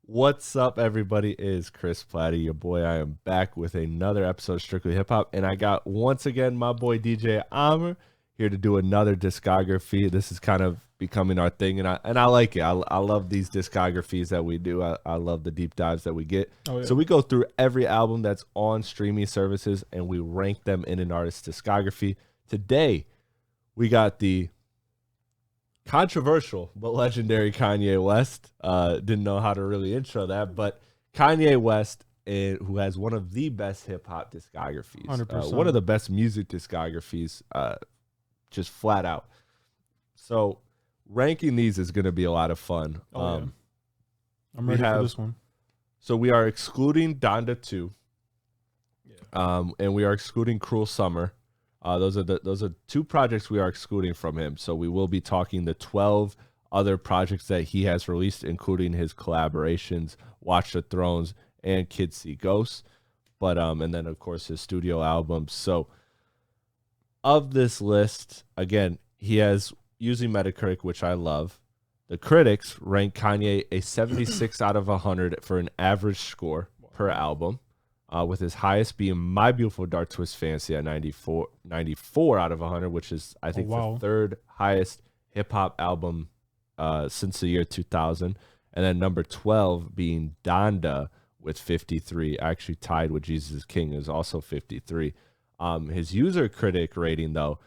What's up, everybody? It is Chris Platte, your boy. I am back with another episode of Strictly Hip Hop, and I got once again my boy DJ Amer here to do another discography. This is kind of becoming our thing, and I like it. I love these discographies that we do. I love the deep dives that we get. Oh, yeah. So we go through every album that's on streaming services, and we rank them in an artist's discography. Today, we got the controversial but legendary Kanye West. Didn't know how to really intro that, but Kanye West, who has one of the best hip hop discographies, 100%. one of the best music discographies, just flat out. So ranking these is going to be a lot of fun. Yeah. I'm ready for this one. So we are excluding Donda 2, and we are excluding Cruel Summer. Those are two projects we are excluding from him. So we will be talking the 12 other projects that he has released, including his collaborations, Watch the Thrones and Kids See Ghosts, but and then of course his studio albums. So of this list, again, he has, using Metacritic, which I love, the critics rank Kanye a 76 out of 100 for an average score per album. With his highest being My Beautiful Dark Twist Fantasy at 94 out of 100, which is, I think, the third highest hip-hop album since the year 2000. And then number 12 being Donda with 53, actually tied with Jesus is King, is also 53. His user critic rating, though,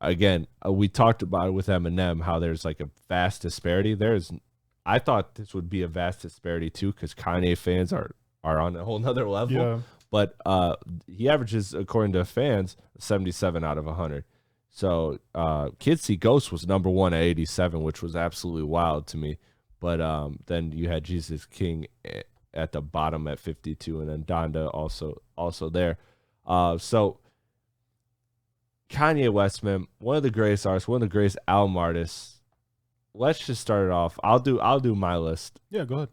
again, we talked about it with Eminem, how there's like a vast disparity. I thought this would be a vast disparity, too, because Kanye fans are on a whole nother level. Yeah. But he averages, according to fans, 77 out of 100. So Kids See Ghosts was number one at 87, which was absolutely wild to me. But then you had Jesus King at the bottom at 52, and then Donda also there. So Kanye West, man, one of the greatest artists, one of the greatest album artists. Let's just start it off. I'll do my list. Yeah, go ahead.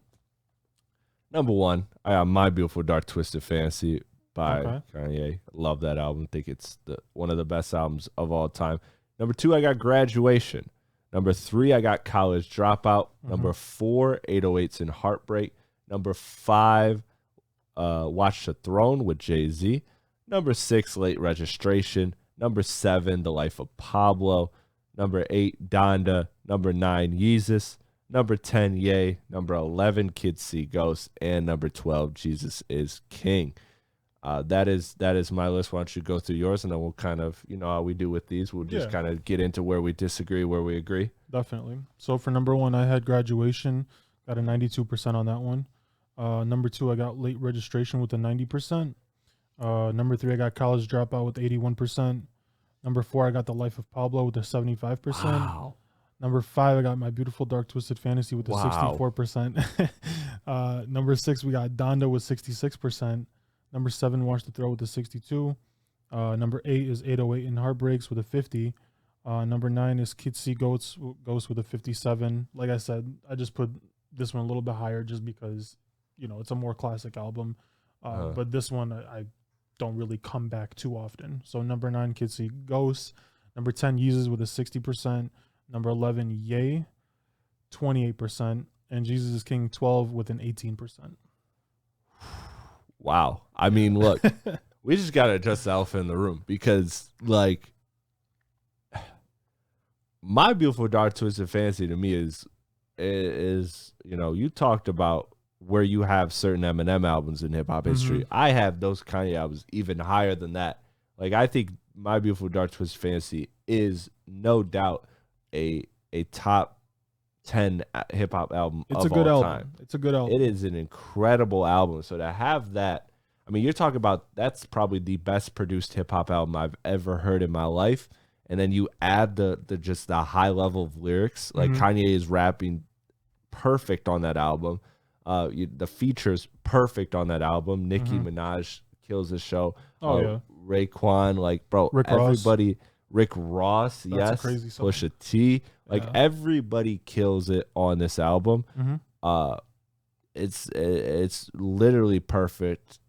Number one, I got My Beautiful Dark Twisted Fantasy by Kanye. Love that album. Think it's one of the best albums of all time. Number two, I got Graduation. Number three, I got College Dropout. Number four, 808s and Heartbreak. Number five, Watch the Throne with Jay-Z. Number six, Late Registration. Number seven, The Life of Pablo. Number eight, Donda. Number nine, Yeezus. Number 10, Ye. Number 11, Kids See Ghosts. And number 12, Jesus is King. That is my list. Why don't you go through yours, and then we'll kind of, how we do with these. We'll just kind of get into where we disagree, where we agree. Definitely. So for number one, I had Graduation. Got a 92% on that one. Number two, I got Late Registration with a 90%. Number three, I got College Dropout with 81%. Number four, I got The Life of Pablo with a 75%. Wow. Number five, I got My Beautiful Dark Twisted Fantasy with a 64%. Number six, we got Donda with 66%. Number seven, Watch the Throw with a 62. Number eight is 808 and Heartbreaks with a 50. Number nine is Kids See Ghosts with a 57. Like I said, I just put this one a little bit higher just because, it's a more classic album. But this one, I don't really come back too often. So number nine, Kids See Ghosts. Number 10, Yeezus with a 60%. Number 11, Ye, 28%, and Jesus is King, 12 with an 18%. Wow. I mean, look, we just got to address the elephant in the room because, like, My Beautiful Dark Twisted Fantasy to me is you talked about where you have certain Eminem albums in hip-hop history. I have those Kanye albums even higher than that. Like, I think My Beautiful Dark Twisted Fantasy is no doubt a top 10 hip hop album it's of a good all album. time. It's a good album. It is an incredible album. So to have that, I mean, you're talking about that's probably the best produced hip hop album I've ever heard in my life. And then you add the high level of lyrics. Like Kanye is rapping perfect on that album. The features perfect on that album. Nicki Minaj kills the show. Raekwon, like, bro, everybody. Rick Ross, That's a crazy song. Pusha T, like everybody kills it on this album. It's literally perfect.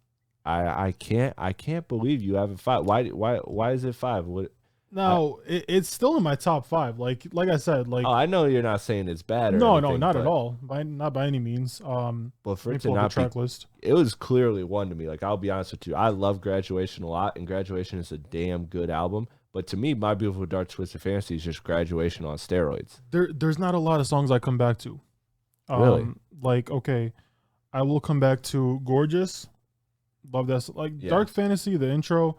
I can't believe you have a 5. Why is it 5? What? Now it's still in my top 5. Like I said, like I know you're not saying it's bad or no, anything, not at all. Not by any means. but for Let me it to pull up the not be, track list. it was clearly one to me. Like, I'll be honest with you, I love Graduation a lot, and Graduation is a damn good album. But to me, My Beautiful Dark Twisted Fantasy is just Graduation on steroids. There's not a lot of songs I come back to. Really? Like, okay, I will come back to Gorgeous. Love that. Like, Yeah. Dark Fantasy, the intro,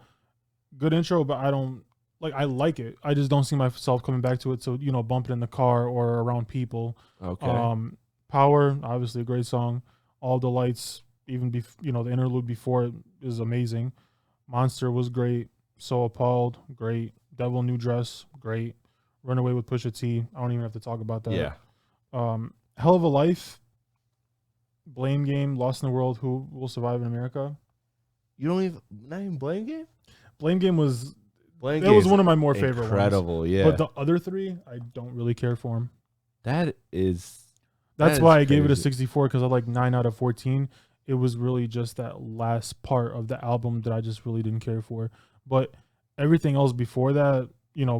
good intro, but I don't like. I like it. I just don't see myself coming back to it. So bump it in the car or around people. Okay. Power, obviously a great song. All the Lights, even the interlude before it is amazing. Monster was great. So Appalled, great. Devil New Dress, great. Runaway with Pusha T. I don't even have to talk about that. Yeah. Hell of a Life, Blame Game, Lost in the World, Who Will Survive in America. You don't even not even Blame Game? Blame Game was Was one of my more favorite ones. Incredible, yeah. But the other 3, I don't really care for them. That's why I crazy. gave it a 64, because I like 9 out of 14. It was really just that last part of the album that I just really didn't care for. But everything else before that,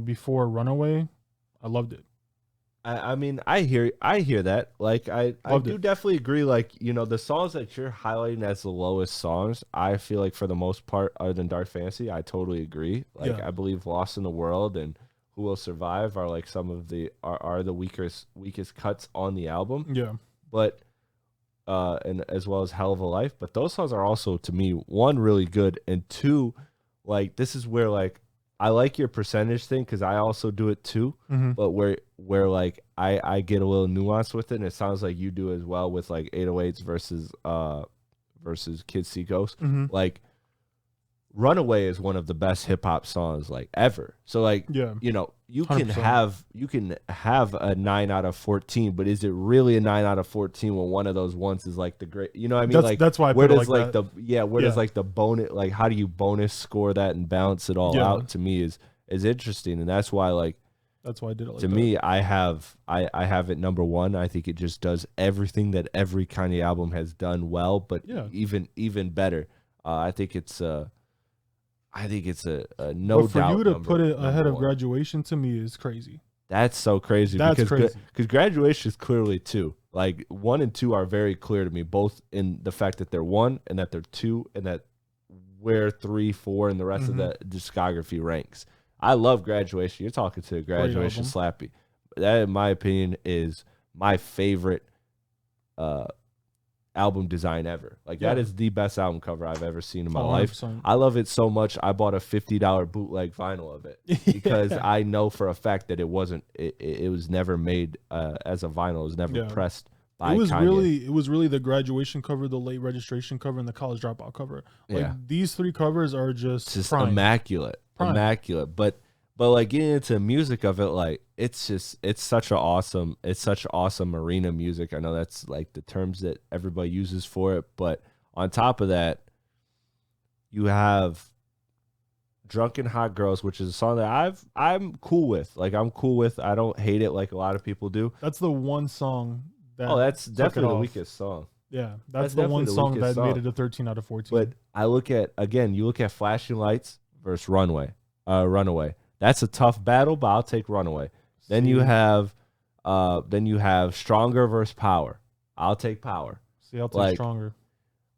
before Runaway, I loved it. I mean, I hear that. Like, I do definitely agree. Like, the songs that you're highlighting as the lowest songs, I feel like for the most part, other than Dark Fantasy, I totally agree. Like, I believe Lost in the World and Who Will Survive are like some of the are the weakest cuts on the album. Yeah. But and as well as Hell of a Life. But those songs are also, to me, one, really good, and two, like, this is where, like, I like your percentage thing, because I also do it too. Mm-hmm. But where like I get a little nuance with it, and it sounds like you do as well with like 808s versus Kids See Ghosts. Mm-hmm. Like, Runaway is one of the best hip hop songs like ever. So like, yeah, you can have a 9 out of 14, but is it really a 9 out of 14 when one of those ones is like the great? You know what I mean? That's why I where put does it like that. Does like the bonus, like, how do you bonus score that and balance it all out? To me is interesting, and that's why I did it. Like, to me, I have it number 1. I think it just does everything that every Kanye album has done well, but even better. I think it's a no but for doubt. For you to put it ahead of Graduation, to me, is crazy. That's so crazy. Because Graduation is clearly 2. Like, 1 and 2 are very clear to me, both in the fact that they're 1 and that they're 2, and that where 3, 4, and the rest of the discography ranks. I love Graduation. You're talking to Graduation Slappy. That, in my opinion, is my favorite album design ever. Like, that is the best album cover I've ever seen in my life. I love it so much. I bought a $50 bootleg vinyl of it because I know for a fact that it wasn't. It was never made as a vinyl. It was never pressed by Kanye. It was really the Graduation cover, the Late Registration cover, and the College Dropout cover. Like, these 3 covers are just prime. Immaculate. But like, getting into music of it, like, it's such awesome arena music. I know that's like the terms that everybody uses for it, but on top of that, you have Drunken Hot Girls, which is a song that I'm cool with. Like, I'm cool with. I don't hate it like a lot of people do. That's the one song that that's definitely the weakest song. Yeah, that's the one song that made it a 13 out of 14. But I look at, again, you look at Flashing Lights versus Runaway. That's a tough battle, but I'll take Runaway. Then you have Stronger versus Power. I'll take Power. I'll take Stronger.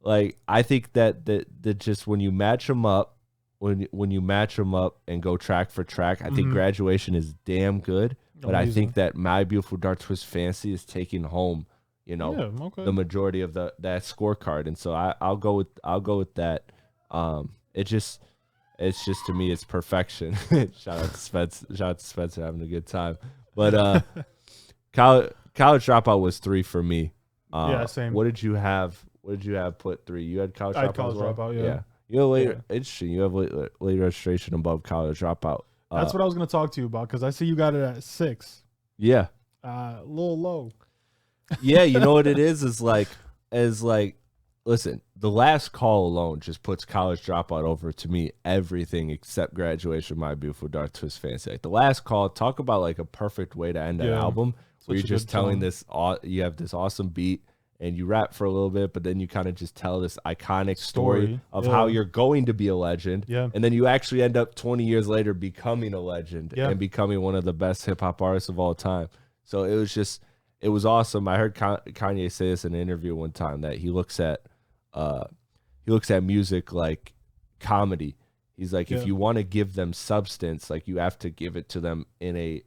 Like, I think that just when you match them up, when you match them up and go track for track, I think Graduation is damn good. But I think that My Beautiful Dark Twisted Fantasy is taking home, the majority of that scorecard, and so I'll go with that. It's just, to me, it's perfection. Shout out to Spencer having a good time. But College Dropout was 3 for me. Same. What did you have? Put 3? You had College Dropout. I had College Dropout. Yeah. You have later. Interesting. You have late registration above College Dropout. That's what I was going to talk to you about, because I see you got it at 6. Yeah. A little low. Yeah, you know what it is like, listen, The Last Call alone just puts College Dropout over, to me, everything except Graduation, My Beautiful Dark Twisted Fantasy. Like, The Last Call, talk about like a perfect way to end an album, where you're just telling this, you have this awesome beat, and you rap for a little bit, but then you kind of just tell this iconic story of yeah. how you're going to be a legend. Yeah. And then you actually end up 20 years later becoming a legend Yeah. and becoming one of the best hip hop artists of all time. So it was awesome. I heard Kanye say this in an interview one time that he looks at music like comedy. He's like, if you want to give them substance, like you have to give it to them in a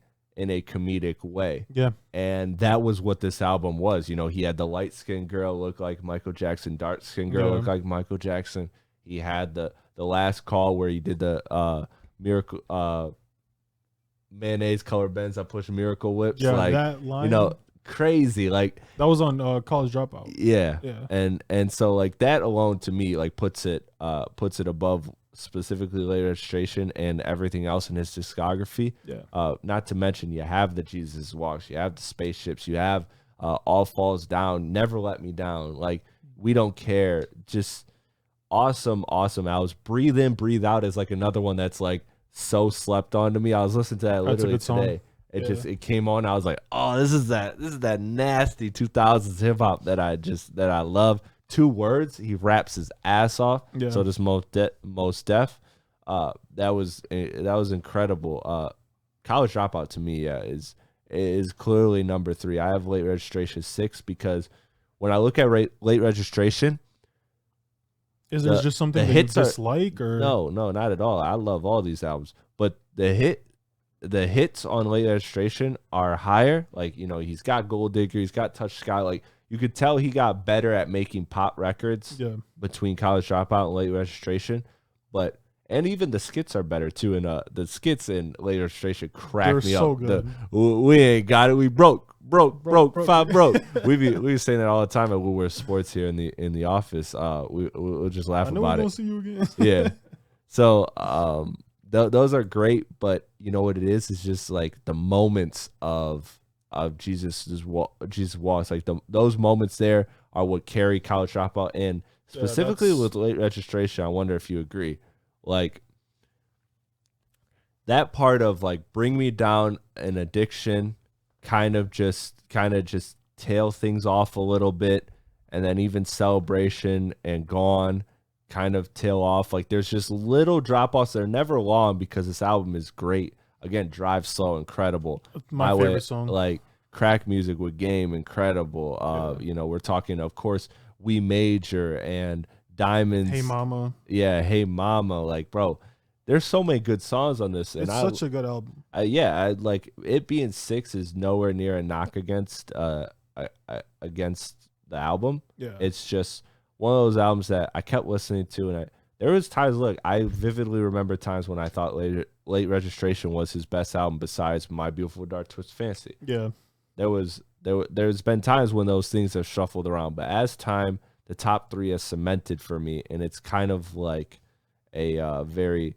comedic way. Yeah. And that was what this album was. You know, he had the light skinned girl look like Michael Jackson, dark skinned girl look like Michael Jackson. He had the last call where he did the miracle mayonnaise colored Benz that push miracle whips. Yeah, like that line, you know, crazy. Like that was on College Dropout. Yeah. Yeah. And so like that alone to me like puts it above specifically Late Registration and everything else in his discography. Yeah. Not to mention you have the Jesus Walks, you have the Spaceships, you have All Falls Down, Never Let Me Down. Like We Don't Care. Just awesome albums. Breathe In, Breathe Out is like another one that's like so slept on to me. I was listening to that literally today. It came on. I was like, oh, this is that nasty 2000s hip hop that I love. 2 words. He raps his ass off. Yeah. So this Most Def. That was incredible. College Dropout to me, is clearly number 3. I have Late Registration 6 because when I look at Late Registration, is there just something that you dislike or no, not at all. I love all these albums, but the hits on Late Registration are higher. Like, you know, he's got Gold Digger, he's got Touch Sky. Like, you could tell he got better at making pop records between College Dropout and Late Registration. And even the skits are better too. And the skits in Late Registration crack me so up. Good. We ain't got it. We broke. 5 broke. we be saying that all the time when we're sports here in the office. We'll just laugh about it. I know we'll see you again. Yeah. So those are great, but you know what it is? It's just like the moments of Jesus Walks. Like those moments there are what carry College Dropout, and specifically with Late Registration. I wonder if you agree. Like that part of like Bring Me Down and Addiction kind of just tail things off a little bit, and then even Celebration and Gone kind of tail off. Like there's just little drop offs that are never long because this album is great. Again, Drive Slow, incredible. My favorite song. Like Crack Music with Game, incredible. You know, we're talking, of course, We Major and Diamonds. Hey Mama. Yeah, Hey Mama. Like, bro, there's so many good songs on this. And it's such a good album. I like it being 6 is nowhere near a knock against against the album. Yeah. It's just one of those albums that I kept listening to, and there was times, look, I vividly remember times when I thought Late Registration was his best album besides My Beautiful Dark Twisted Fantasy. Yeah. There's been times when those things have shuffled around, but as time, the top 3 has cemented for me, and it's kind of like a very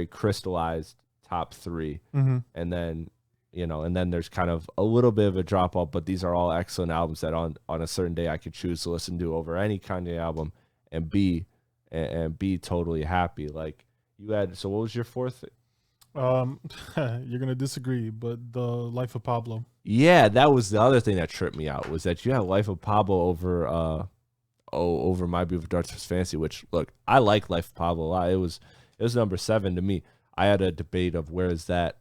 crystallized top 3. Mm-hmm. And then, you know, and then there's kind of a little bit of a drop off, but these are all excellent albums that on a certain day I could choose to listen to over any Kanye album and be totally happy. Like you had, so what was your 4th? You're gonna disagree, but the Life of Pablo. Yeah, that was the other thing that tripped me out, was that you had Life of Pablo over My Beautiful Dark Twisted Fantasy, which, look, I like Life of Pablo a lot. It was number 7 to me. I had a debate of where is that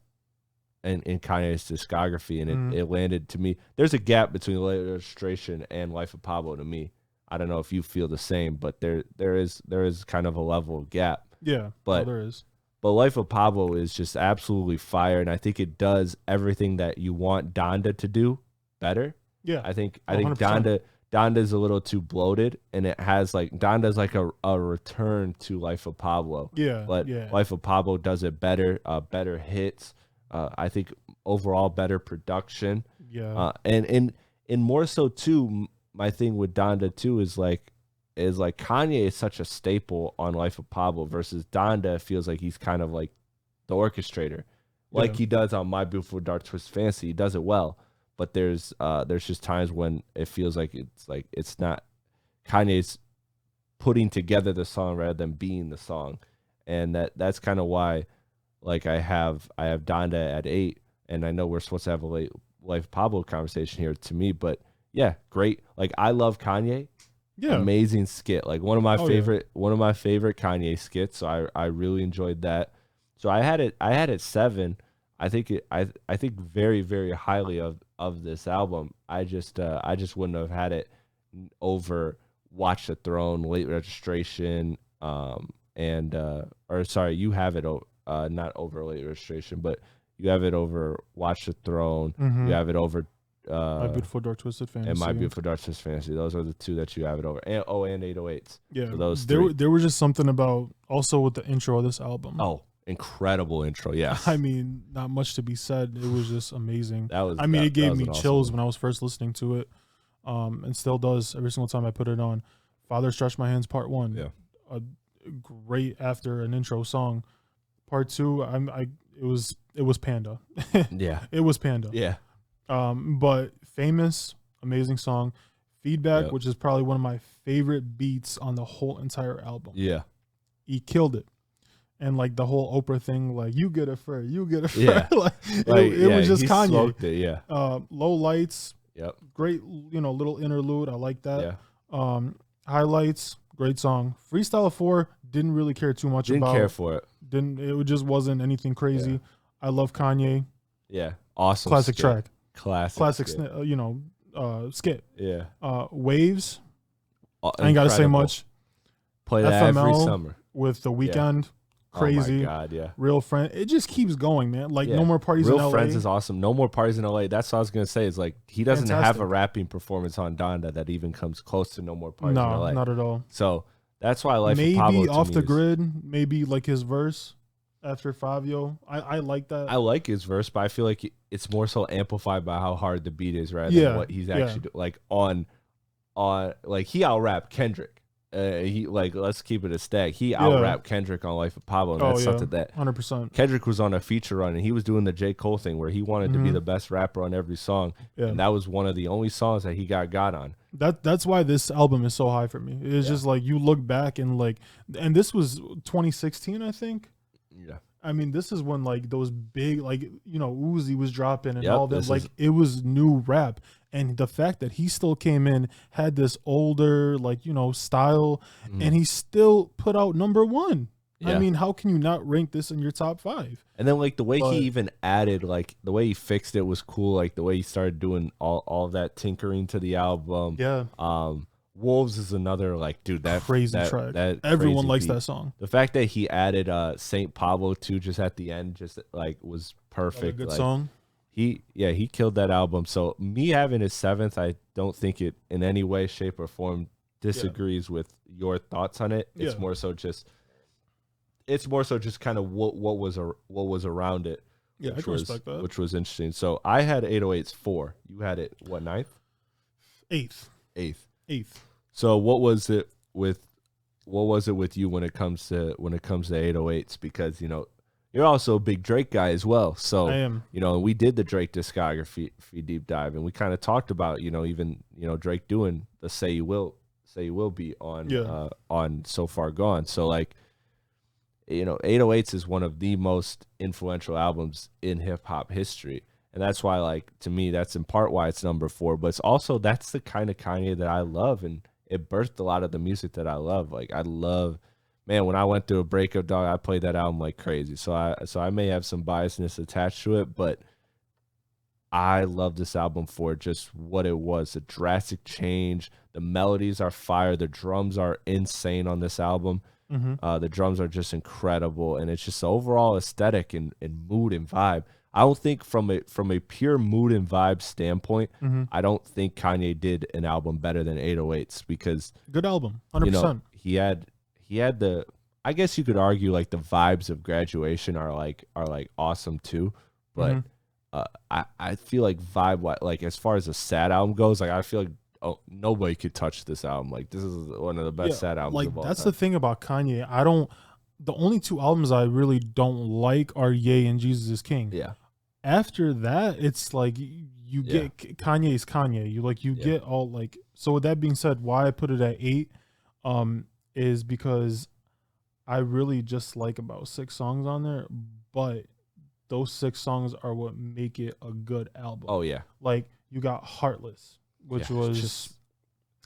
in Kanye's discography, and it landed to me. There's a gap between Late Registration and Life of Pablo to me. I don't know if you feel the same, but there is kind of a level of gap. Yeah, but there is. But Life of Pablo is just absolutely fire, and I think it does everything that you want Donda to do better. Yeah, I think Donda is a little too bloated, and it has like Donda's like a return to Life of Pablo. Yeah, but Life of Pablo does it better. Better hits. I think overall better production. Yeah, and more so too. My thing with Donda too is like Kanye is such a staple on Life of Pablo versus Donda feels like he's kind of like the orchestrator, like he does on My Beautiful Dark Twisted Fantasy. He does it well, but there's just times when it feels like it's not Kanye's putting together the song rather than being the song, and that's kind of why like I have Donda at 8, and I know we're supposed to have a late Life of Pablo conversation here to me, but yeah, great. Like I love Kanye. Yeah. Amazing skit. Like one of my favorite yeah. one of my favorite Kanye skits. So I really enjoyed that. So I had it 7. I think very, very highly of this album. I just wouldn't have had it over Watch the Throne, Late Registration, and or sorry, you have it not over Late Registration, but you have it over Watch the Throne. Mm-hmm. You have it over My Beautiful Dark Twisted Fantasy. And My Beautiful Dark Twisted Fantasy. Those are the 2 that you have it over. And 808s. Yeah, so those 3. There was just something about also with the intro of this album. Oh, incredible intro! Yes. I mean, not much to be said. It was just amazing. It gave me chills when I was first listening to it, and still does every single time I put it on. Father Stretch My Hands Part 1. Yeah. A great after an intro song. Part 2, it was Panda. Yeah. It was Panda. Yeah. But Famous, amazing song. Feedback, which is probably one of my favorite beats on the whole entire album. Yeah. He killed it. And like the whole Oprah thing, like you get it for you get it for yeah. it was just Kanye. Smoked it, yeah. Low Lights. Yep. Great, little interlude. I like that. Yeah. Highlights, great song. Freestyle 4, didn't really care too much about. Didn't care for it. It just wasn't anything crazy. Yeah. I love Kanye. Yeah. Awesome. Classic track. Classic skit. Skit. Yeah. Waves. I ain't got to say much. Play that FML every summer. With The Weeknd. Crazy. Oh my God, yeah. Real Friend. It just keeps going, man. Like No More Parties in LA. Real Friends is awesome. No More Parties in LA. That's what I was going to say. Is like he doesn't have a rapping performance on Donda that even comes close to No More Parties in LA. No, not at all. So that's why Life maybe of Pablo Off the Grid, maybe like his verse after Fabio. I like that. I like his verse, but I feel like it's more so amplified by how hard the beat is rather than what he's actually doing. Like on like he out rap Kendrick. He like let's keep it a stack. He out rap Kendrick on Life of Pablo, and that's something that 100%. Kendrick was on a feature run, and he was doing the J. Cole thing where he wanted to be the best rapper on every song, and that was one of the only songs that he got on. That's why this album is so high for me. It's just like you look back and and this was 2016, I think. Yeah. I mean, this is when like those big Uzi was dropping and all that. It was new rap. And the fact that he still came in, had this older, style, and he still put out number 1. Yeah. I mean, how can you not rank this in your top 5? And then the way he even added, the way he fixed it was cool. Like the way he started doing all of that tinkering to the album. Yeah. Wolves is another dude, that crazy track. That everyone likes that song. The fact that he added Saint Pablo too just at the end was perfect. Good song. He killed that album. So me having his 7th, I don't think it in any way, shape, or form disagrees with your thoughts on it. It's more so just kind of what was around it. Yeah, I can respect that. Which was interesting. So I had 808's 4. You had it what, 9th? 8th. So what was it with you when it comes to 808s? Because you're also a big Drake guy as well. So I am. We did the Drake discography deep dive, and we kind of talked about Drake doing the Say You Will Be on So Far Gone. So 808s is one of the most influential albums in hip hop history. And that's why, to me, that's in part why it's number 4. But it's also, that's the kind of Kanye that I love. And it birthed a lot of the music that I love. Man, when I went through a breakup, dog, I played that album like crazy. So I may have some biasness attached to it. But I love this album for just what it was. A drastic change. The melodies are fire. The drums are insane on this album. Mm-hmm. The drums are just incredible. And it's just the overall aesthetic and mood and vibe. I don't think from a pure mood and vibe standpoint, I don't think Kanye did an album better than 808s because good album, 100%. He had the, I guess you could argue the vibes of Graduation are awesome too, but I feel vibe as far as a sad album goes, I feel nobody could touch this album. This is one of the best sad albums of all that's time. the thing about Kanye. The only 2 albums I really don't like are Ye and Jesus Is King. Yeah. After that, it's you get Kanye's Kanye. You get all So with that being said, why I put it at 8, is because I really just like about 6 songs on there, but those 6 songs are what make it a good album. Oh yeah. You got Heartless, which was just,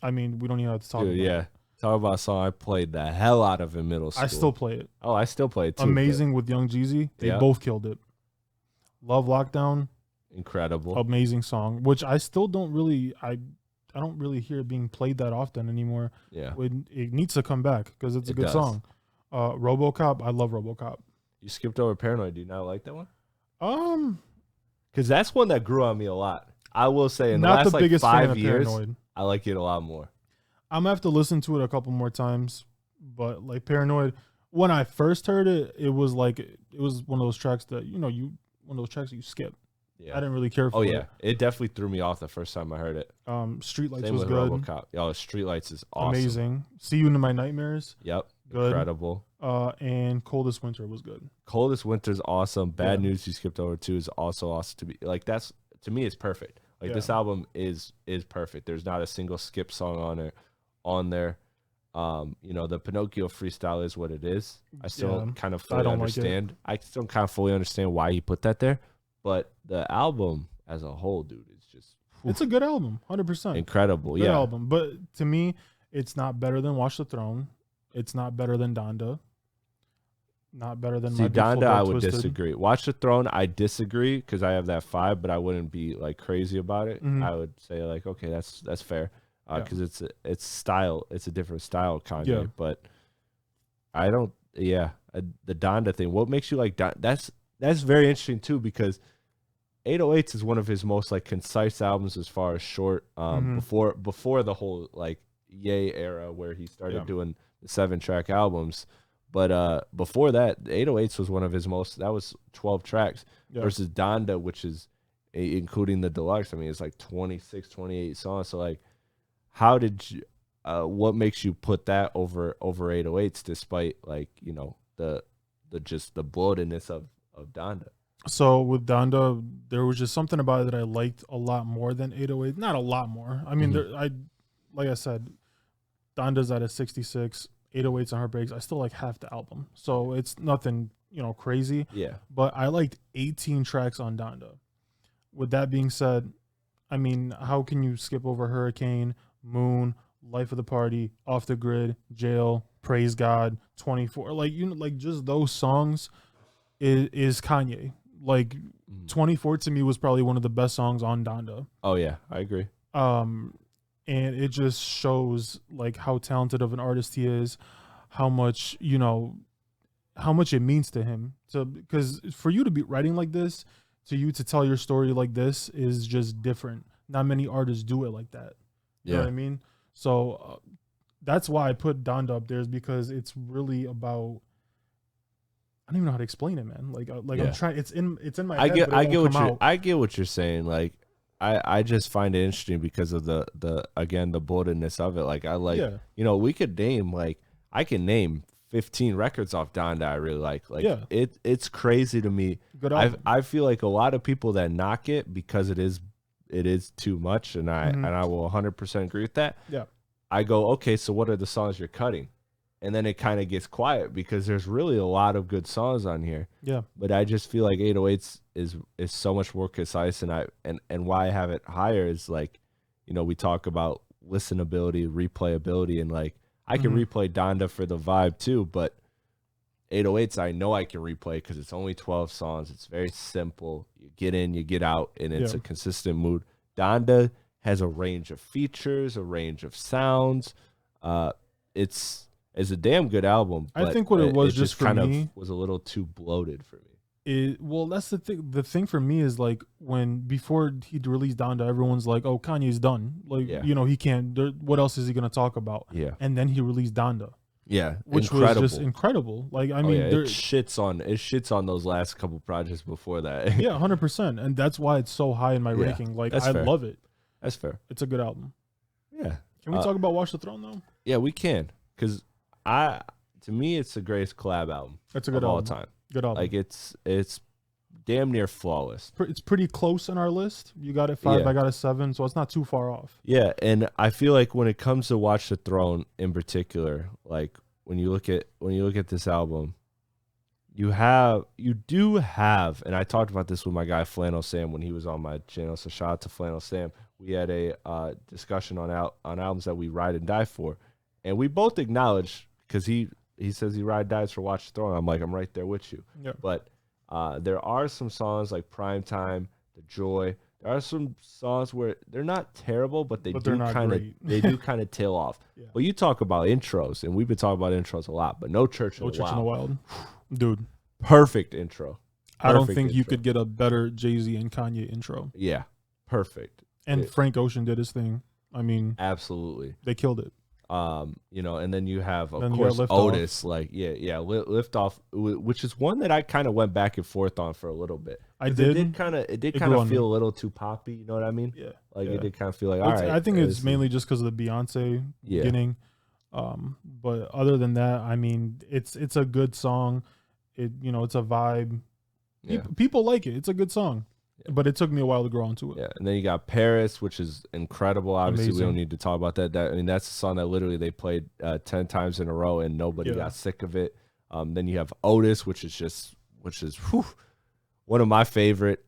I mean, we don't even have to talk about it. Talk about a song I played the hell out of in middle school. I still play it. Oh, I still play it too. Amazing with Young Jeezy. They both killed it. Love Lockdown. Incredible. Amazing song, which I still don't really, I don't really hear it being played that often anymore. Yeah. It needs to come back because it's a good song. RoboCop. I love RoboCop. You skipped over Paranoid. Do you not like that one? Because that's one that grew on me a lot. I will say in the last like 5 years, I like it a lot more. I'm gonna have to listen to it a couple more times, but like Paranoid, when I first heard it, it was like it was one of those tracks that one of those tracks that you skip. Yeah, I didn't really care for it. Oh yeah, it definitely threw me off the first time I heard it. Streetlights was good. RoboCop. Yo, Streetlights is awesome. Amazing. See You in My Nightmares. Yep. Good. Incredible. And Coldest Winter was good. Coldest Winter's awesome. Bad News you skipped over too is also awesome to be like that's to me it's perfect. Like this album is perfect. There's not a single skip song on there. The Pinocchio freestyle is what it is. I still don't kind of fully understand. I still kind of fully understand why he put that there. But the album as a whole, dude, is just it's a good album, 100%. Incredible. Good album. But to me, it's not better than Watch the Throne. It's not better than Donda. Not better than Donda. I would disagree. Watch the Throne. I disagree because I have that 5, but I wouldn't be like crazy about it. I would say like, okay, that's fair because it's style. It's a different style, Kanye. Yeah. But I don't. Yeah, the Donda thing. What makes you like Donda? That's very interesting too because 808s is one of his most like concise albums as far as short. Before the whole like Ye era where he started doing the 7-track albums. But before that, 808s was one of his most. That was 12 tracks versus Donda, which is including the deluxe. I mean, it's like 26, 28 songs. So like, how did you? What makes you put that over 808s, despite like the just the bloatedness of Donda? So with Donda, there was just something about it that I liked a lot more than 808. Not a lot more. I mean, like I said, Donda's at a 66. 808s and Heartbreaks, I still like half the album. So it's nothing, crazy. Yeah. But I liked 18 tracks on Donda. With that being said, I mean, how can you skip over Hurricane, Moon, Life of the Party, Off the Grid, Jail, Praise God, 24? Like just those songs is Kanye. Like 24 to me was probably one of the best songs on Donda. Oh yeah, I agree. And it just shows like how talented of an artist he is, how much it means to him. Because for you to be writing like this, to you to tell your story like this is just different. Not many artists do it like that. You know what I mean? So that's why I put Donda up there, is because it's really about. I don't even know how to explain it, man. I'm trying. It's in my head. I get what you're saying. Like. I just find it interesting because of the boldness of it. Like we could name I can name 15 records off Donda I really like. It's crazy to me. I feel like a lot of people that knock it because it is too much, and I will 100% agree with that. Yeah. I go, okay, so what are the songs you're cutting? And then it kind of gets quiet because there's really a lot of good songs on here. Yeah. But I just feel like 808s is so much more concise, and why I have it higher is like, we talk about listenability, replayability, and like I can replay Donda for the vibe too, but 808s I know I can replay because it's only 12 songs. It's very simple. You get in, you get out, and it's a consistent mood. Donda has a range of features, a range of sounds. It's a damn good album. I think what it was just for me was a little too bloated for me. That's the thing. The thing for me is like before he released Donda, everyone's like, "Oh, Kanye's done. Like, he can't. What else is he gonna talk about?" Yeah. And then he released Donda. Yeah, which was just incredible. Like, I mean, it shits on those last couple projects before that. Yeah, 100%, and that's why it's so high in my ranking. Like, I love it. That's fair. It's a good album. Yeah. Can we talk about Watch the Throne though? Yeah, we can, because to me, it's the greatest collab album. It's a good album. All time. Good album. Like it's damn near flawless. It's pretty close in our list. You got it 5, I got it 7, so it's not too far off. Yeah, and I feel like when it comes to Watch the Throne in particular, like when you look at this album, you do have, and I talked about this with my guy Flannel Sam when he was on my channel. So shout out to Flannel Sam. We had a discussion on albums that we ride and die for, and we both acknowledge, because he says he ride dies for Watch the Throne. I'm like, I'm right there with you. Yeah. But there are some songs like Primetime, The Joy. There are some songs where they're not terrible, but they do kind of tail off. Yeah. But you talk about intros, and we've been talking about intros a lot. But No Church in the Wild, dude, perfect intro. I don't think you could get a better Jay-Z and Kanye intro. Yeah, perfect. And Frank Ocean did his thing. I mean, absolutely, they killed it. You know, and then you have, of course, Otis. Like, Lift Off, which is one that I kind of went back and forth on for a little bit. I did. It did kind of feel a little too poppy. You know what I mean? Yeah. Like, it did kind of feel like, all right. I think it's mainly just because of the Beyonce beginning. But other than that, I mean, it's a good song. It's a vibe. Yeah. People like it. It's a good song. Yeah. But it took me a while to grow onto it. Yeah, and then you got Paris, which is incredible. Obviously, we don't need to talk about that. I mean, that's a song that literally they played 10 times in a row, and nobody got sick of it. Then you have Otis, which is one of my favorite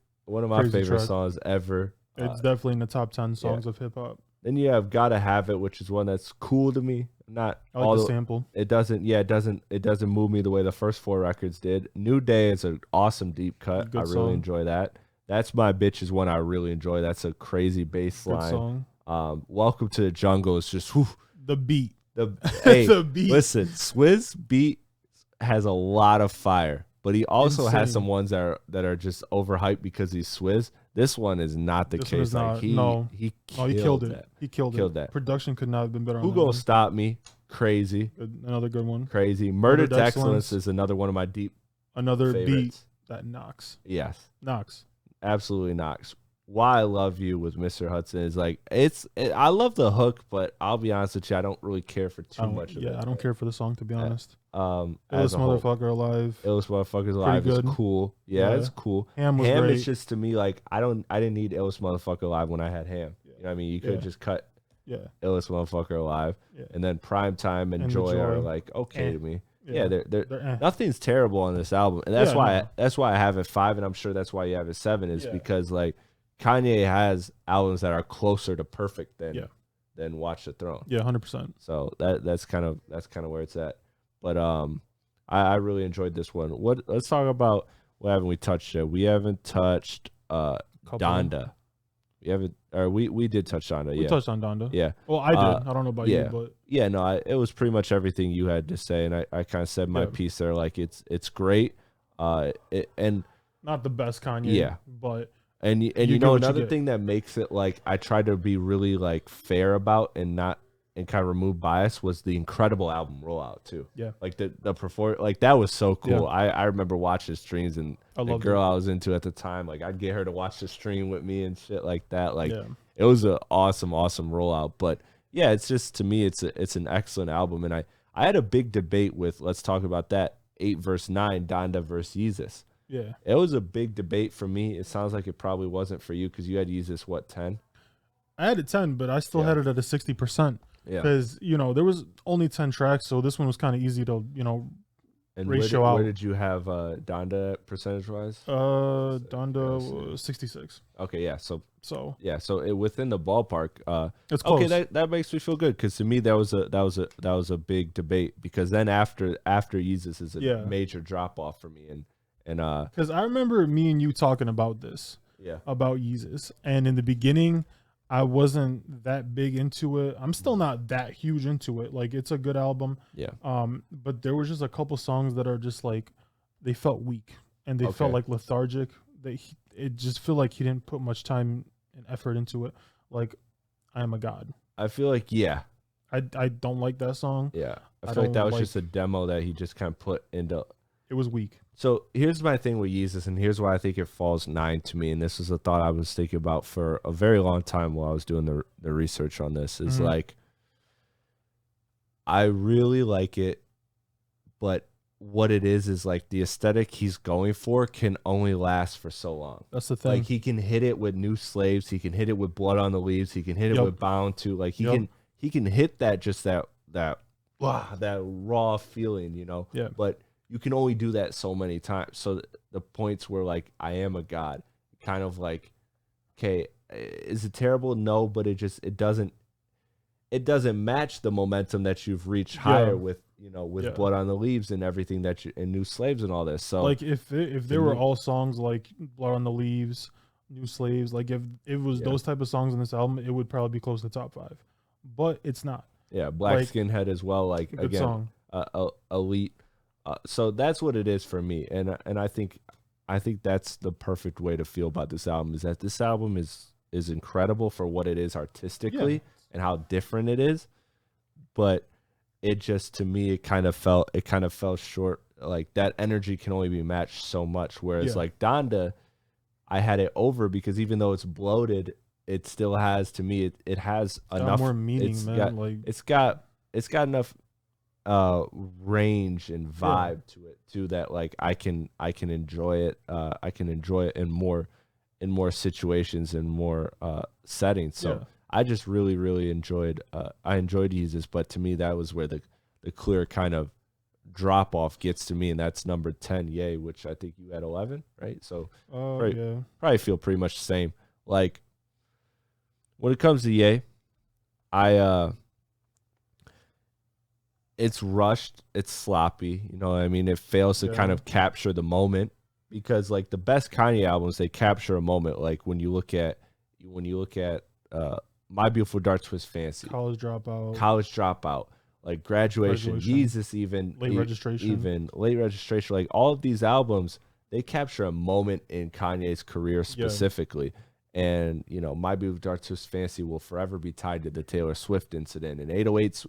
songs ever. It's definitely in the top 10 songs of hip hop. Then you have Gotta Have It, which is one that's cool to me. I like the sample. It doesn't move me the way the first 4 records did. New Day is an awesome deep cut. I really enjoy that. That's My Bitch is one I really enjoy. That's a crazy bass line. Welcome to the Jungle is just the beat. The beat. Listen, Swizz beat has a lot of fire, but he also has some ones that are just overhyped because he's Swizz. This one is not the case. He killed it. He killed that. Production could not have been better. Who Gonna Stop Me? Crazy. Another good one. Crazy. Murder to Excellence is another one of my deep favorites. Beat that knocks. Yes. Knocks. Absolutely knocks. Why I Love You with Mr. Hudson is like, I love the hook, but I'll be honest with you, I don't really care for too much of it. I don't care for the song, to be honest. Illest Motherfucker Alive. Illest Motherfuckers Alive is cool. Yeah, it's cool. Ham was great. Is just, to me, like, I didn't need Illest Motherfucker Alive when I had Ham. You know what I mean? You could have just cut Illest Motherfucker Alive. Yeah. And then Primetime and Joy are like okay to me. Yeah, they're nothing's terrible on this album, and that's why I have it 5, and I'm sure that's why you have it 7 is because like Kanye has albums that are closer to perfect than Watch the Throne. Yeah, 100%. So that's kind of where it's at. But I really enjoyed this one. Let's talk about what haven't we touched yet? We haven't touched Donda. We haven't, or we did touch Donda. We touched on Donda. Yeah. Well, I did. I don't know about you, but it was pretty much everything you had to say, and I kind of said my piece there. Like it's great. And not the best Kanye. Yeah. But you know another thing that makes it like I try to be really like fair about and kind of remove bias was the incredible album rollout too. Yeah. Like the like that was so cool. Yeah. I remember watching streams, and the girl I was into at the time, like I'd get her to watch the stream with me and shit like that. Like it was an awesome rollout. But yeah, it's just, to me, it's an excellent album. And I had a big debate with, let's talk about that, 8 verse 9, Donda versus Yeezus. Yeah. It was a big debate for me. It sounds like it probably wasn't for you because you had Yeezus, what, 10? I had it 10, but I still had it at a 60%. Yeah. Because, there was only 10 tracks, so this one was kind of easy to, and ratio out. Where did you have Donda percentage-wise? Donda was 66. Okay, yeah. So within the ballpark. It's close. Okay, that makes me feel good, because to me that was a big debate, because then after Yeezus is a major drop-off for me, and because I remember me and you talking about this. Yeah. About Yeezus, and in the beginning, I wasn't that big into it. I'm still not that huge into it. Like, it's a good album. Yeah. But there was just a couple songs that are just like, they felt weak and they felt like lethargic. It just feel like he didn't put much time and effort into it. Like, I Am a God. I feel like, I don't like that song. Yeah. I feel like that was just a demo that he just kind of put into. It was weak. So here's my thing with Yeezus, and here's why I think it falls 9 to me. And this is a thought I was thinking about for a very long time while I was doing the research on this. Is like, I really like it, but what it is like the aesthetic he's going for can only last for so long. That's the thing. Like, he can hit it with New Slaves, he can hit it with Blood on the Leaves, he can hit it with Bound to. Like, he can hit that, just that raw feeling, Yeah. But you can only do that so many times. So the points where like I am a god, kind of like, okay, is it terrible? No, but it doesn't match the momentum that you've reached higher with with Blood on the Leaves and everything that you and New Slaves and all this. So like if there were all songs like Blood on the Leaves, New Slaves, like if it was those type of songs in this album, it would probably be close to top 5, but it's not. Yeah, Black Skinhead as well. Like good again, song. Elite. So that's what it is for me, and I think that's the perfect way to feel about this album. Is that this album is incredible for what it is artistically and how different it is, but it just, to me, it kind of fell short. Like that energy can only be matched so much. Whereas like Donda, I had it over because even though it's bloated, it still has, to me, it has enough more meaning, man. It's got enough range and vibe to it too, that like I can enjoy it. I can enjoy it in more situations and more settings. So I just really enjoyed Yeezus, but to me that was where the clear kind of drop off gets to me, and that's number 10, Ye, which I think you had 11, right? So probably feel pretty much the same. Like when it comes to Ye, it's rushed, it's sloppy, you know what I mean? It fails to kind of capture the moment, because like the best Kanye albums, they capture a moment. Like when you look at My Beautiful Dark Twisted Fantasy, College Dropout, like Graduation. Yeezus, even Late Registration, like all of these albums, they capture a moment in Kanye's career specifically. And My Beautiful Dark Twisted Fantasy will forever be tied to the Taylor Swift incident and 808s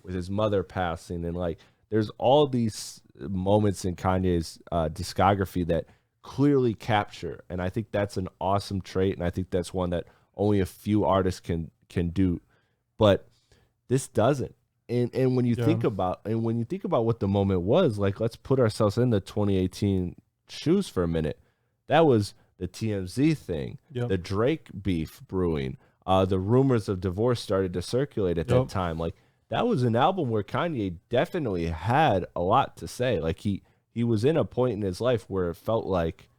with his mother passing, and like there's all these moments in Kanye's discography that clearly capture, and I think that's an awesome trait, and I think that's one that only a few artists can do, but this doesn't. And when you think about what the moment was, like let's put ourselves in the 2018 shoes for a minute. That was the TMZ thing, the Drake beef brewing, the rumors of divorce started to circulate at that time. Like that was an album where Kanye definitely had a lot to say. Like he was in a point in his life where it felt like,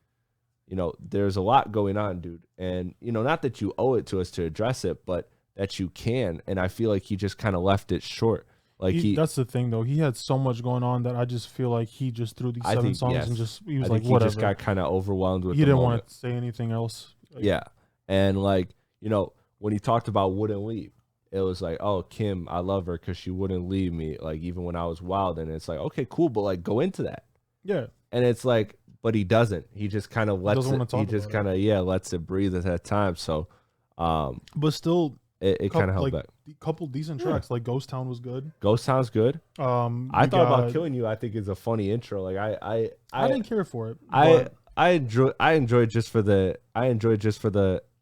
there's a lot going on, dude. And, not that you owe it to us to address it, but that you can. And I feel like he just kind of left it short. Like that's the thing, though. He had so much going on that I just feel like he just threw these 7 songs and he was like, whatever. He just got kind of overwhelmed with. He didn't want to say anything else. And like when he talked about Wouldn't Leave, it was like, oh, Kim, I love her because she wouldn't leave me, like even when I was wild. And it's like, okay, cool, but like go into that. Yeah. And it's like, but he doesn't. He just kind of lets it. He just kind of lets it breathe at that time. So, but still. It kind of held back. A couple decent tracks, like Ghost Town was good. Ghost Town's good. I thought about Killing You. I think is a funny intro. Like I didn't care for it. I enjoy just for the.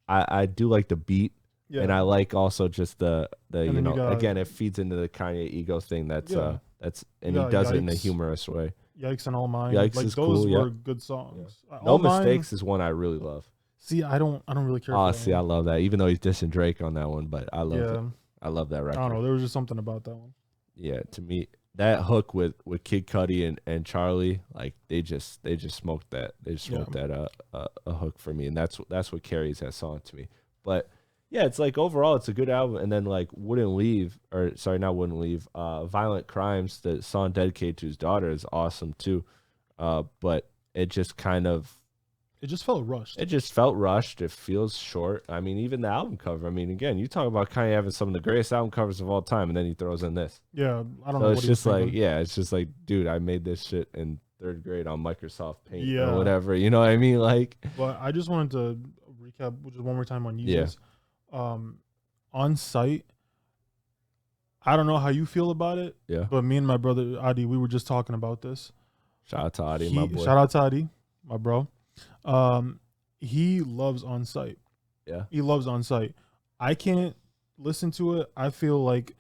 I do like the beat, and I like also just the again, it feeds into the Kanye ego thing. That's and he does it in a humorous way. Yikes and All Mine. Yikes like is those cool, were good songs. No Mistakes is one I really love. See, I don't really care. Oh, see, I love that. Even though he's dissing Drake on that one, but I love it. I love that record. I don't know. There was just something about that one. Yeah, to me, that hook with Kid Cudi and Charlie, like they just smoked that. They just smoked that a hook for me, and that's what carries that song to me. But yeah, it's like overall, it's a good album. And then like Wouldn't Leave, Violent Crimes, the song dedicated to his daughter, is awesome too. But it just kind of. It just felt rushed. It feels short. I mean, even the album cover. I mean, again, you talk about Kanye having some of the greatest album covers of all time, and then he throws in this. Yeah, I don't know. It's just like, it's just like, dude, I made this shit in 3rd grade on Microsoft Paint or whatever. You know what I mean? Like, but I just wanted to recap just one more time on Yeezus. On Site. I don't know how you feel about it. Yeah. But me and my brother Adi, we were just talking about this. Shout out to Adi, my boy. Shout out to Adi, my bro. He loves On Site. Yeah. He loves On Site. I can't listen to it. I feel like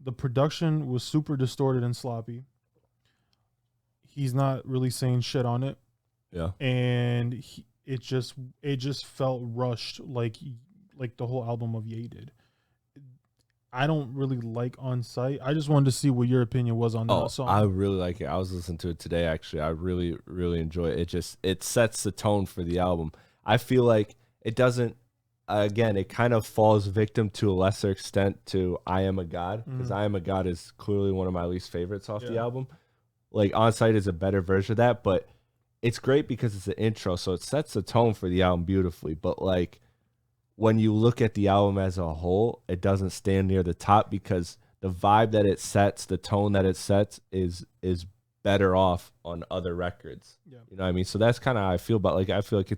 the production was super distorted and sloppy. He's not really saying shit on it. Yeah. And it just felt rushed like the whole album of Ye did. I don't really like On Site. I just wanted to see what your opinion was on that song. I really like it. I was listening to it today, actually. I really, really enjoy it. It sets the tone for the album. I feel like it doesn't, again, it kind of falls victim to a lesser extent to I Am a God, because I Am a God is clearly one of my least favorites off the album. Like, On Site is a better version of that, but it's great because it's an intro, so it sets the tone for the album beautifully. But, like, when you look at the album as a whole, it doesn't stand near the top because the vibe that it sets, the tone that it sets is better off on other records. Yeah. You know what I mean? So that's kind of how I feel about, like, I feel like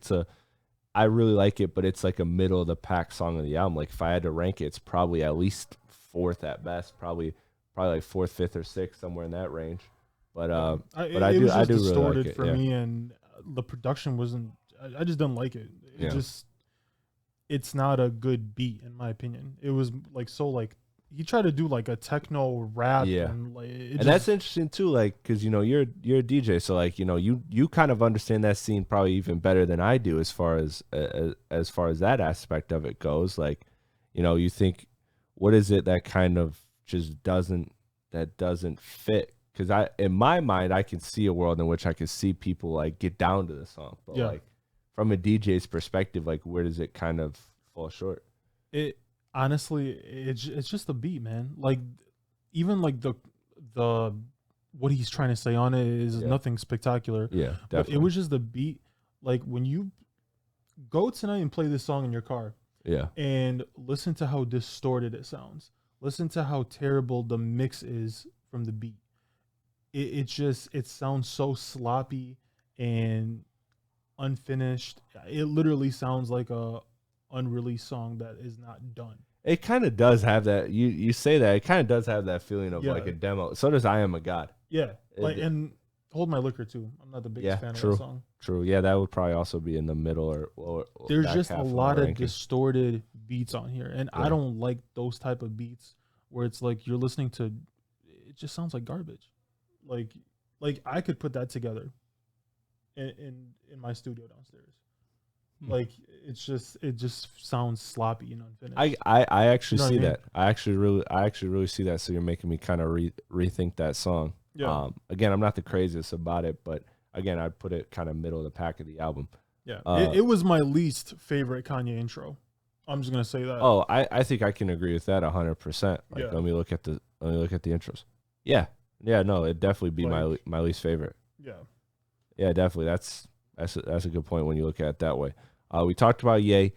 I really like it, but it's like a middle of the pack song of the album. Like, if I had to rank it, it's probably at least fourth at best, probably like fourth, fifth, or sixth, somewhere in that range. But I do distorted really like it, for me, and the production wasn't. I just didn't like it. It's not a good beat in my opinion. It was like he tried to do like a techno rap, and that's interesting too. Like, because you're a DJ, so like you kind of understand that scene probably even better than I do as far as that aspect of it goes. Like, you think, what is it that kind of just doesn't fit? Because in my mind, I can see a world in which I could see people like get down to the song, but like from a DJ's perspective, like where does it kind of fall short? It honestly, it's just the beat, man. Like even like the what he's trying to say on it is nothing spectacular. Yeah, definitely. But it was just the beat. Like when you go tonight and play this song in your car, and listen to how distorted it sounds. Listen to how terrible the mix is from the beat. It sounds so sloppy and unfinished. It literally sounds like a unreleased song that is not done. It kind of does have that. You say that, it kind of does have that feeling of like a demo. So does I Am a God. Yeah, and Hold My Liquor too. I'm not the biggest fan of that song. True. Yeah, that would probably also be in the middle or there's just a lot of distorted beats on here, and I don't like those type of beats where it's like you're listening to. It just sounds like garbage. Like I could put that together in my studio downstairs. Like it just sounds sloppy and unfinished. I actually see that. I actually really see that. So you're making me kind of rethink that song. Yeah. Again, I'm not the craziest about it, but again, I'd put it kind of middle of the pack of the album. Yeah. It was my least favorite Kanye intro. I'm just gonna say that. Oh, I think I can agree with that 100%. Like let me look at the intros. Yeah. Yeah, no, it'd definitely be my least favorite. Yeah. Yeah, definitely. That's a good point when you look at it that way. We talked about Ye.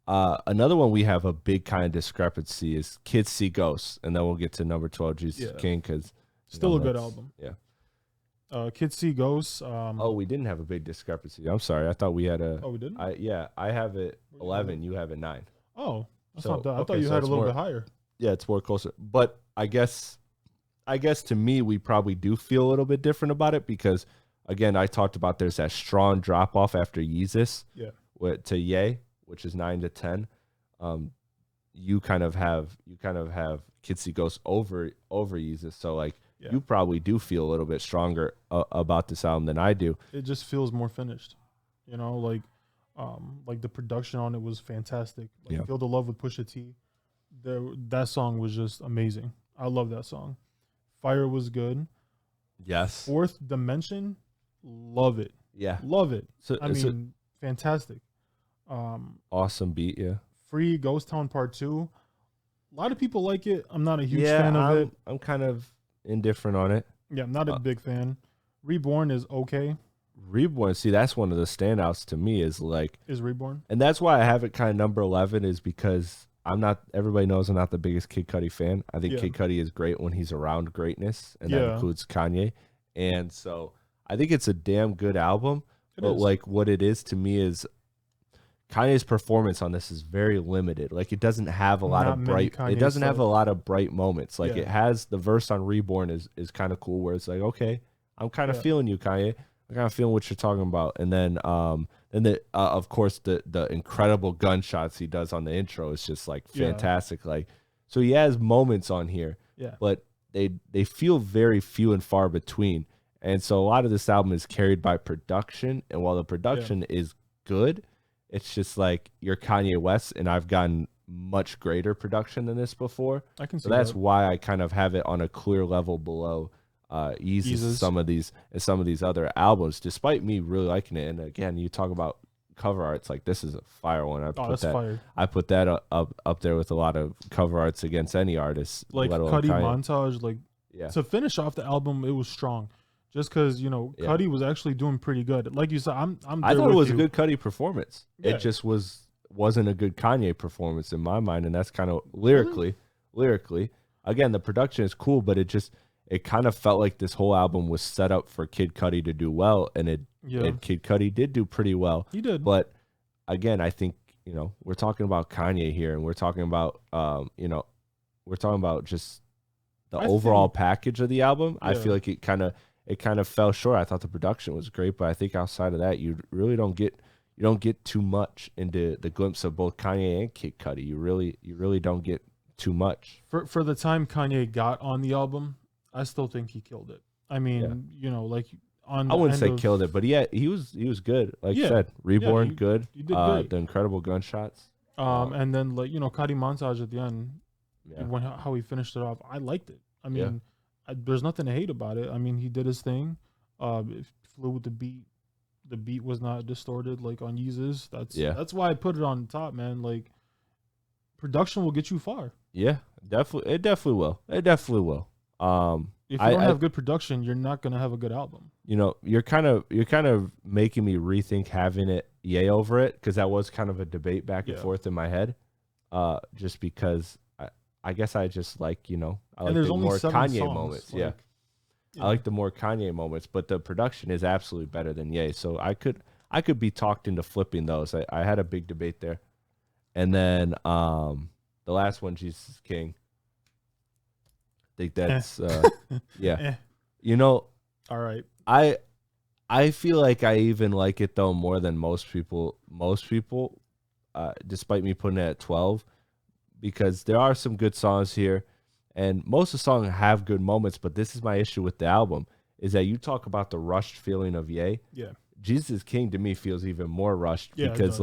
Another one we have a big kind of discrepancy is Kids See Ghosts, and then we'll get to number 12, Jesus King, because still a good album. Yeah. Kids See Ghosts. We didn't have a big discrepancy. I'm sorry. I thought we had a. Oh, we didn't. I have it 11. You have it 9. Oh, that's not bad. I thought you had a little bit higher. Yeah, it's more closer. But I guess to me, we probably do feel a little bit different about it because, again, I talked about there's that strong drop off after Yeezus to Ye, which is 9 to 10. You kind of have Kids See Ghosts over Yeezus, so like you probably do feel a little bit stronger about this album than I do. It just feels more finished, like the production on it was fantastic. Feel the Love with Pusha T. That song was just amazing. I love that song. Fire was good. Yes. Fourth Dimension, love it. Yeah. Love it. Fantastic. Awesome beat, yeah. Free Ghost Town Part 2. A lot of people like it. I'm not a huge fan of it. I'm kind of indifferent on it. Yeah, I'm not a big fan. Reborn is okay. Reborn, see, that's one of the standouts to me is Reborn. And that's why I have it kind of number 11 is because everybody knows I'm not the biggest Kid Cudi fan. I think Kid Cudi is great when he's around greatness, and that includes Kanye. And so I think it's a damn good album. Like what it is to me is Kanye's performance on this is very limited. Like it doesn't have a lot of bright. It doesn't have a lot of bright moments. Like it has the verse on Reborn is kind of cool where it's like, okay, I'm kind of feeling you, Kanye. I'm kind of feeling what you're talking about. And then of course the incredible gunshots he does on the intro is just like fantastic. Like so he has moments on here, but they feel very few and far between. And so a lot of this album is carried by production, and while the production is good, it's just like you're Kanye West, and I've gotten much greater production than this before. I can see so that's that. why I kind of have it on a clear level below Yeezus, some of these other albums, despite me really liking it. And again, you talk about cover arts, like this is a fire one. I put that up there with a lot of cover arts against any artist, like Cudi Montage. Like to finish off the album, it was strong. Just because Cudi was actually doing pretty good. Like you said, I thought it was a good Cudi performance. Yeah. It just wasn't a good Kanye performance in my mind, and that's kind of lyrically. Again, the production is cool, but it kind of felt like this whole album was set up for Kid Cudi to do well, and Kid Cudi did do pretty well. He did. But again, I think, we're talking about Kanye here, and we're talking about just the overall package of the album. Yeah. I feel like it kind of fell short. I thought the production was great, but I think outside of that, you really don't get too much into the glimpse of both Kanye and Kid Cudi. You really don't get too much. For the time Kanye got on the album, I still think he killed it. I mean, like on I wouldn't say killed it, but he was good. Like you said, Reborn, good. He did great. The Incredible Gunshots. And then Cudi Montage at the end, how he finished it off, I liked it. I mean, there's nothing to hate about it. I mean, he did his thing. It flew with the beat. The beat was not distorted like on Yeezus. That's why I put it on top, man. Like, production will get you far. Yeah, definitely. It definitely will. If you don't have good production, you're not gonna have a good album. You're kind of making me rethink having it Ye over it, because that was kind of a debate back and forth in my head. Just because I guess I just like I like the more Kanye moments. I like the more Kanye moments, but the production is absolutely better than Ye. So I could be talked into flipping those. I had a big debate there, and then the last one, Jesus is King. I think that's All right. I feel like I even like it though more than most people. Despite me putting it at 12, because there are some good songs here, and most of the songs have good moments. But this is my issue with the album: is that you talk about the rushed feeling of Ye. Yeah. Jesus is King to me feels even more rushed, because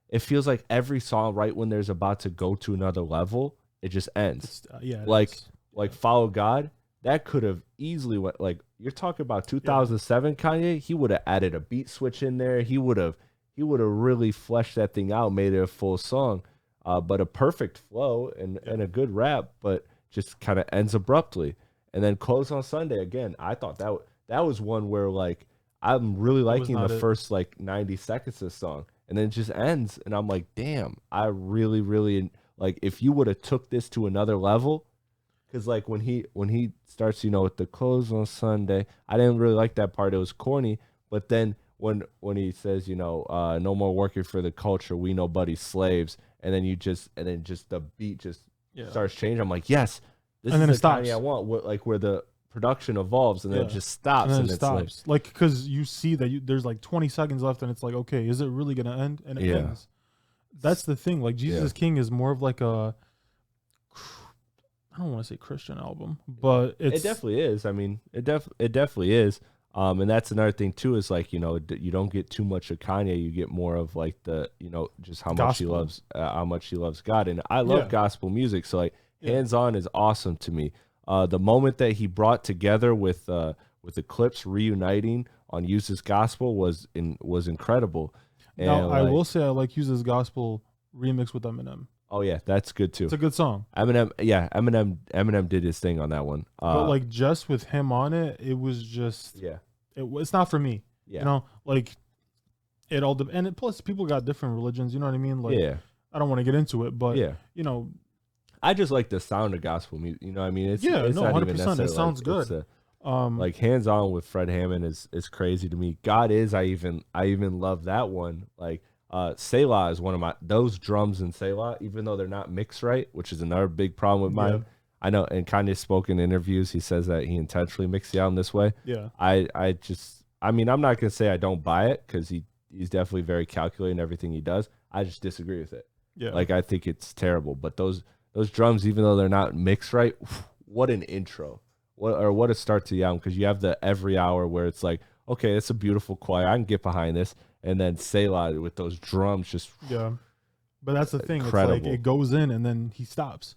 it feels like every song right when there's about to go to another level, it just ends. Like Follow God, that could have easily went, like, you're talking about 2007 Kanye, he would have added a beat switch in there. He would have really fleshed that thing out, made it a full song. But a perfect flow and a good rap, but just kind of ends abruptly. And then Close on Sunday, again, I thought that was one where, like, I'm really liking the first, like, 90 seconds of the song. And then it just ends, and I'm like, damn, I really, really, like, if you would have took this to another level, because, like, when he starts, with the Close on Sunday, I didn't really like that part. It was corny. But then when he says, no more working for the culture, we nobody's slaves, and then the beat just starts changing. I'm like, yes, this is the Kanye I want. Where the production evolves and then it just stops, and it stops. Like, because you see that there's like 20 seconds left, and it's like, okay, is it really gonna end? And it ends. That's the thing. Like, Jesus King is more of like I don't want to say Christian album, but it definitely is. I mean, it definitely is. And that's another thing too, is like, you don't get too much of Kanye. You get more of like the, just how much he loves God. And I love gospel music. So like Hands On is awesome to me. The moment that he brought together with the Clips reuniting on Use Gospel was incredible. And now, I will say I like Use Gospel remix with Eminem. Oh yeah, that's good too. It's a good song. Eminem did his thing on that one. But like, just with him on it, it was just it's not for me. Yeah. Like, it all and plus people got different religions. You know what I mean? Like, I don't want to get into it, but I just like the sound of gospel music. You know what I mean? It's 100%. It sounds good. Like Hands On with Fred Hammond is crazy to me. God Is, I even love that one. Like. Selah is one of those drums in Selah, even though they're not mixed right, which is another big problem with mine. I know, and Kanye spoke in interviews, he says that he intentionally mixed the album this way. Yeah. I'm not gonna say I don't buy it, because he's definitely very calculated in everything he does. I just disagree with it. Yeah. Like, I think it's terrible. But those drums, even though they're not mixed right, what an intro. What a start to the album, because you have the Every Hour where it's like, okay, it's a beautiful choir, I can get behind this. And then Selah with those drums just But that's the thing. Incredible. It's like it goes in and then he stops.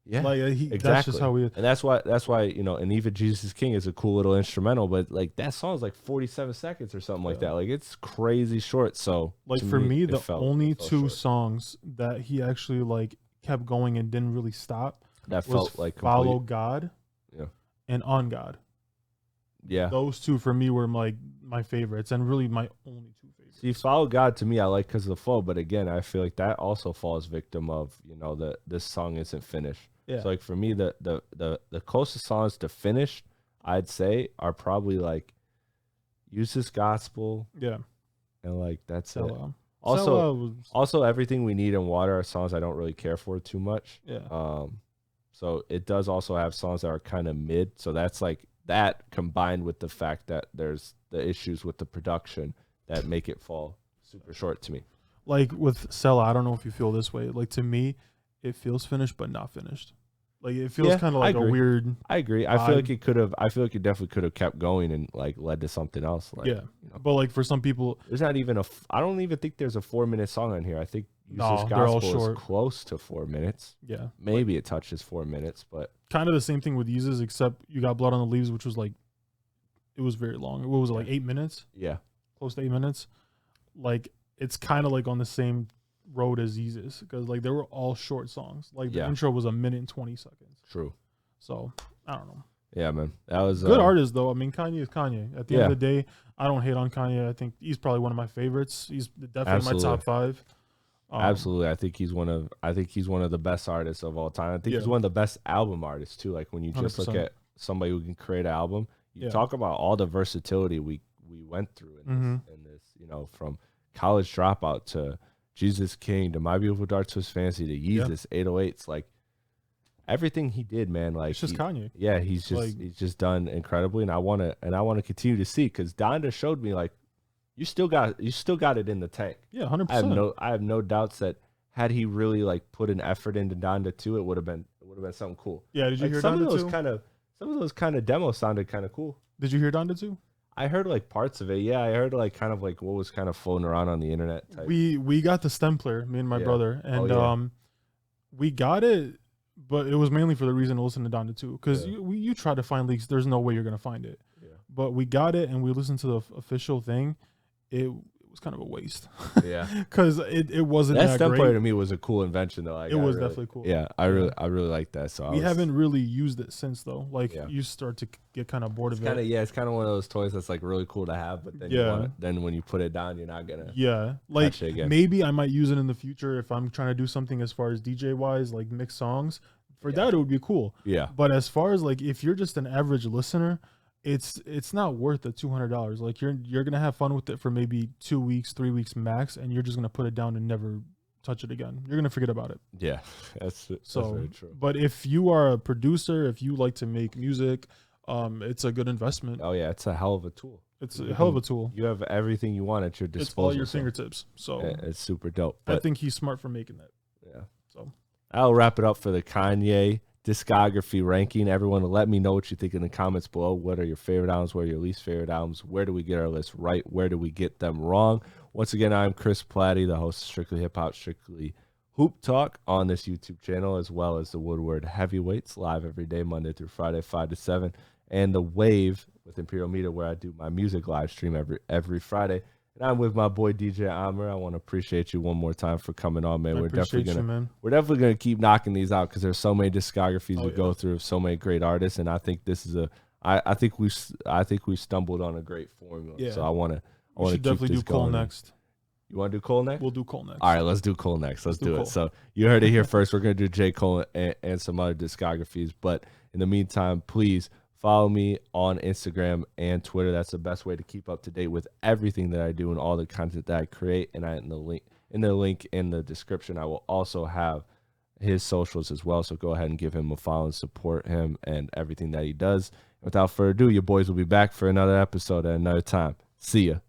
Yeah, like exactly. That's just how he is. And that's why you know, and even Jesus is King is a cool little instrumental, but like that song is like 47 seconds or something like that. Like it's crazy short. So like for me, the only two short. songs that he actually like kept going and didn't really stop that was felt like Follow God, yeah, and On God. Yeah, those two for me were like my favorites and really my only two favorites. See, Follow God to me I like because of the flow, but again I feel like that also falls victim of, you know, that this song isn't finished. Yeah. So like for me the closest songs to finished I'd say are probably like Use This Gospel. Yeah. And like that's it. Also also Everything We Need and Water are songs I don't really care for too much. Yeah. So it does also have songs that are kind of mid. So that's like that combined with the fact that there's the issues with the production that make it fall super short to me. Like with Sella, I don't know if you feel this way. Like to me, it feels finished but not finished. Like it feels kind of like a weird. I agree. I feel like it could have. I feel like it definitely could have kept going and like led to something else. Like, yeah, you know. But like for some people, there's not even a. I don't even think there's a 4-minute song on here. I think Use This Gospel is close to 4 minutes. Yeah, maybe it touches 4 minutes, but kind of the same thing with Yeezus, except You Got Blood on the Leaves, which was like, it was very long. What was it, like 8 minutes? Yeah, close to 8 minutes. Like it's kind of like on the same road as Yeezus because like they were all short songs. Like the intro was 1 minute and 20 seconds. True. So I don't know. Yeah, man, that was good artist though. I mean, Kanye is Kanye. At the end of the day, I don't hate on Kanye. I think he's probably one of my favorites. He's definitely my top 5. Absolutely, I think he's one of the best artists of all time. I think he's one of the best album artists too. Like when you just 100%. Look at somebody who can create an album, you talk about all the versatility we went through in this, you know, from College Dropout to Jesus King to My Beautiful Dark Twisted Fantasy to Yeezus, 808s, like everything he did, man. Like it's just Kanye. Yeah, he's just done incredibly, and I want to continue to see because Donda showed me like you still got it in the tank. Yeah, 100%. I have no doubts that had he really like put an effort into Donda 2, it would have been something cool. Yeah, did you hear some Donda of those 2? Some of those kind of demos sounded kind of cool. Did you hear Donda 2? I heard like parts of it. Yeah, I heard like kind of like what was kind of floating around on the internet. Type. We got the stem player, me and my brother, and we got it, but it was mainly for the reason to listen to Donda 2 because you try to find leaks, there's no way you're gonna find it. Yeah. But we got it and we listened to the official thing. It was kind of a waste. Yeah, because it wasn't that stem great. player to me was a cool invention though. Like, it was definitely cool. Yeah, I really like that. So we haven't really used it since though. Like you start to get kind of bored of it. It's kind of one of those toys that's like really cool to have, but then then when you put it down, you're not gonna like touch it again. Maybe I might use it in the future if I'm trying to do something as far as DJ wise, like mix songs. For that, it would be cool. Yeah. But as far as like if you're just an average listener, it's not worth the $200. Like you're gonna have fun with it for maybe 2 weeks, 3 weeks max, and you're just gonna put it down and never touch it again. You're gonna forget about it. Yeah, that's very true. But if you are a producer, if you like to make music, it's a good investment. Oh yeah, it's a hell of a tool. It's a hell of a tool. You have everything you want at your disposal. It's all your fingertips. So it's super dope. I think he's smart for making that. Yeah. So I'll wrap it up for the Kanye discography ranking. Everyone, let me know what you think in the comments below. What are your favorite albums? What are your least favorite albums? Where do we get our list right? Where do we get them wrong? Once again, I'm Chris Platte, the host of Strictly Hip Hop, Strictly Hoop Talk on this YouTube channel, as well as the Woodward Heavyweights live every day, Monday through Friday, 5 to 7, and the Wave with Imperial Media, where I do my music live stream every Friday. And I'm with my boy DJ Amer. I want to appreciate you one more time for coming on, man. We're definitely gonna keep knocking these out because there's so many discographies we go through, so many great artists, and I think this is I think we stumbled on a great formula. Yeah. So I want to definitely do Cole next. You want to do Cole next? We'll do Cole next. All right, let's do Cole next. Let's do it. So you heard it here first. We're gonna do J. Cole and some other discographies, but in the meantime, please follow me on Instagram and Twitter. That's the best way to keep up to date with everything that I do and all the content that I create. And in the link in the description, I will also have his socials as well. So go ahead and give him a follow and support him and everything that he does. Without further ado, your boys will be back for another episode at another time. See ya.